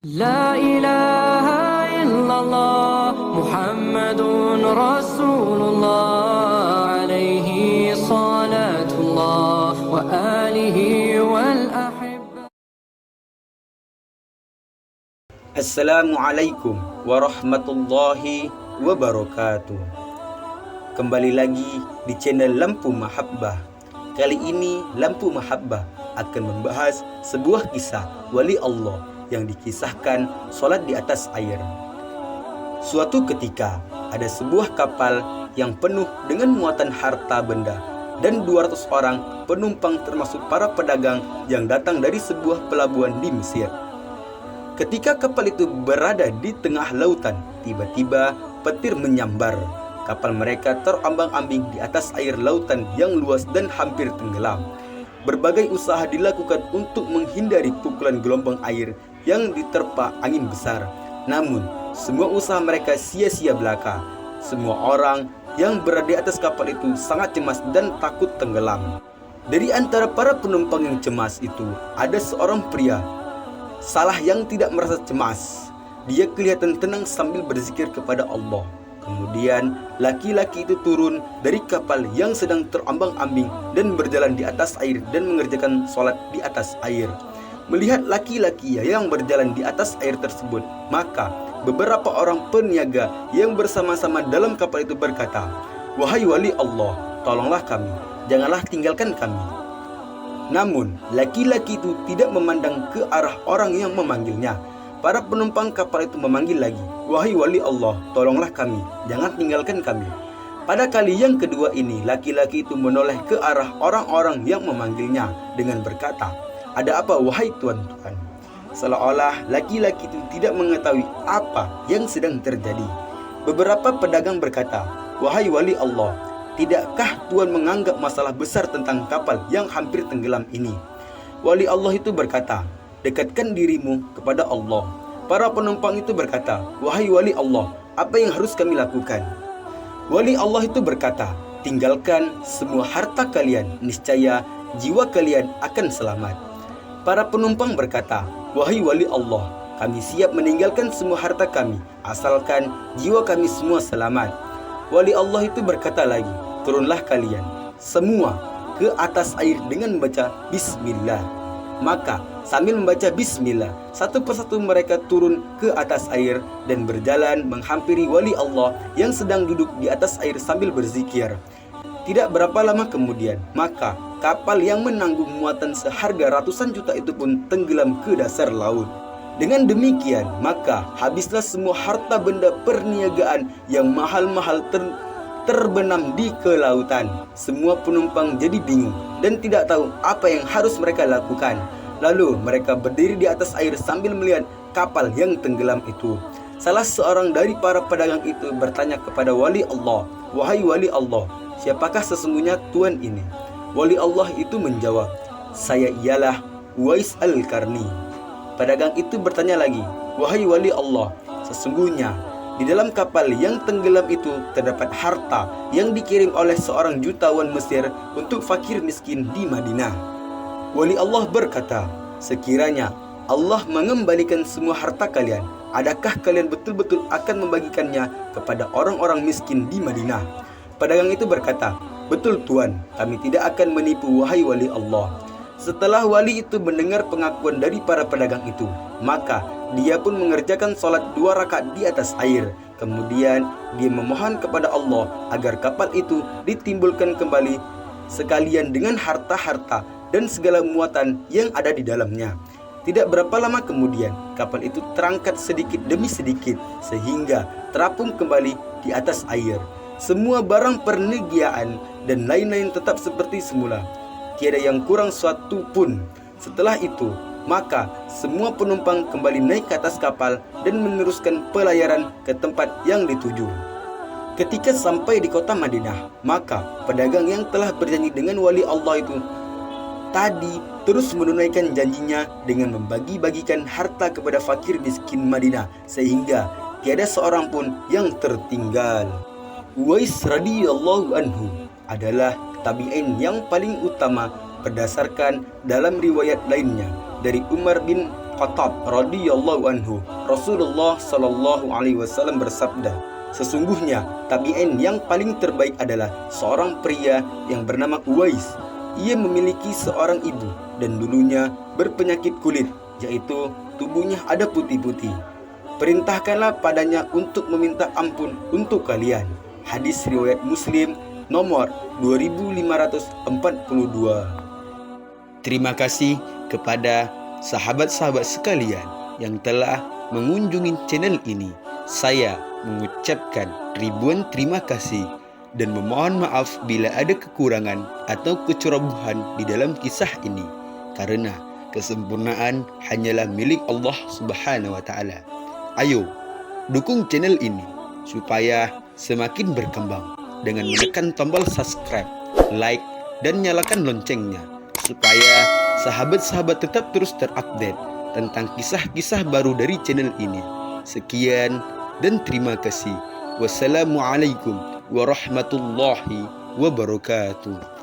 لا إله إلا الله محمد رسول الله عليه صلاة الله وآله والأحبة. Assalamualaikum warahmatullahi wabarakatuh. Kembali lagi di channel Lampu Mahabbah. Kali ini Lampu Mahabbah akan membahas sebuah kisah wali Allah yang dikisahkan sholat di atas air. Suatu ketika ada sebuah kapal yang penuh dengan muatan harta benda dan 200 orang penumpang termasuk para pedagang yang datang dari sebuah pelabuhan di Mesir. Ketika kapal itu berada di tengah lautan, tiba-tiba petir menyambar. Kapal mereka terombang-ambing di atas air lautan yang luas dan hampir tenggelam. Berbagai usaha dilakukan untuk menghindari pukulan gelombang air yang diterpa angin besar. Namun, semua usaha mereka sia-sia belaka. Semua orang yang berada di atas kapal itu sangat cemas dan takut tenggelam. Dari antara para penumpang yang cemas itu, ada seorang pria Salah yang tidak merasa cemas. Dia kelihatan tenang sambil berzikir kepada Allah. Kemudian laki-laki itu turun dari kapal yang sedang terombang-ambing dan berjalan di atas air dan mengerjakan sholat di atas air. Melihat laki-laki yang berjalan di atas air tersebut, maka beberapa orang peniaga yang bersama-sama dalam kapal itu berkata, "Wahai wali Allah, tolonglah kami, janganlah tinggalkan kami." Namun, laki-laki itu tidak memandang ke arah orang yang memanggilnya. Para penumpang kapal itu memanggil lagi, "Wahai wali Allah, tolonglah kami, jangan tinggalkan kami." Pada kali yang kedua ini, laki-laki itu menoleh ke arah orang-orang yang memanggilnya dengan berkata, "Ada apa wahai tuan-tuan?" Seolah-olah laki-laki itu tidak mengetahui apa yang sedang terjadi. Beberapa pedagang berkata, "Wahai wali Allah, tidakkah Tuhan menganggap masalah besar tentang kapal yang hampir tenggelam ini?" Wali Allah itu berkata, "Dekatkan dirimu kepada Allah." Para penumpang itu berkata, "Wahai wali Allah, apa yang harus kami lakukan?" Wali Allah itu berkata, "Tinggalkan semua harta kalian, niscaya jiwa kalian akan selamat." Para penumpang berkata, "Wahai wali Allah, kami siap meninggalkan semua harta kami, asalkan jiwa kami semua selamat." Wali Allah itu berkata lagi, "Turunlah kalian semua ke atas air dengan membaca Bismillah." Maka sambil membaca Bismillah, satu persatu mereka turun ke atas air dan berjalan menghampiri wali Allah yang sedang duduk di atas air sambil berzikir. Tidak berapa lama kemudian, maka kapal yang menanggung muatan seharga ratusan juta itu pun tenggelam ke dasar laut. Dengan demikian, maka habislah semua harta benda perniagaan yang mahal-mahal terbenam di kelautan. Semua penumpang jadi bingung dan tidak tahu apa yang harus mereka lakukan. Lalu mereka berdiri di atas air sambil melihat kapal yang tenggelam itu. Salah seorang dari para pedagang itu bertanya kepada wali Allah, "Wahai wali Allah, siapakah sesungguhnya Tuhan ini?" Wali Allah itu menjawab, "Saya ialah Uwais Al-Qarni." Pedagang itu bertanya lagi, "Wahai wali Allah, sesungguhnya di dalam kapal yang tenggelam itu terdapat harta yang dikirim oleh seorang jutawan Mesir untuk fakir miskin di Madinah." Wali Allah berkata, "Sekiranya Allah mengembalikan semua harta kalian, adakah kalian betul-betul akan membagikannya kepada orang-orang miskin di Madinah?" Pedagang itu berkata, "Betul Tuan, kami tidak akan menipu wahai wali Allah." Setelah wali itu mendengar pengakuan dari para pedagang itu, maka dia pun mengerjakan sholat 2 rakaat di atas air. Kemudian dia memohon kepada Allah agar kapal itu ditimbulkan kembali sekalian dengan harta-harta dan segala muatan yang ada di dalamnya. Tidak berapa lama kemudian, kapal itu terangkat sedikit demi sedikit sehingga terapung kembali di atas air. Semua barang perniagaan dan lain-lain tetap seperti semula. Tiada yang kurang suatu pun. Setelah itu, maka semua penumpang kembali naik ke atas kapal dan meneruskan pelayaran ke tempat yang dituju. Ketika sampai di kota Madinah, maka pedagang yang telah berjanji dengan wali Allah itu tadi terus menunaikan janjinya dengan membagi-bagikan harta kepada fakir miskin Madinah sehingga tiada seorang pun yang tertinggal. Uwais radhiyallahu anhu adalah tabi'in yang paling utama berdasarkan dalam riwayat lainnya dari Umar bin Khattab radhiyallahu anhu, Rasulullah sallallahu alaihi wasallam bersabda, sesungguhnya tabi'in yang paling terbaik adalah seorang pria yang bernama Uwais. Ia memiliki seorang ibu dan dulunya berpenyakit kulit, yaitu tubuhnya ada putih-putih. Perintahkanlah padanya untuk meminta ampun untuk kalian. Hadis riwayat Muslim nomor 2542. Terima kasih kepada sahabat-sahabat sekalian yang telah mengunjungi channel ini. Saya mengucapkan ribuan terima kasih dan memohon maaf bila ada kekurangan atau kecerobohan di dalam kisah ini, karena kesempurnaan hanyalah milik Allah Subhanahu wa Ta'ala. Ayo, dukung channel ini supaya semakin berkembang dengan menekan tombol subscribe, like, dan nyalakan loncengnya, supaya sahabat-sahabat tetap terus terupdate tentang kisah-kisah baru dari channel ini. Sekian dan terima kasih. Wassalamualaikum warahmatullahi wabarakatuh.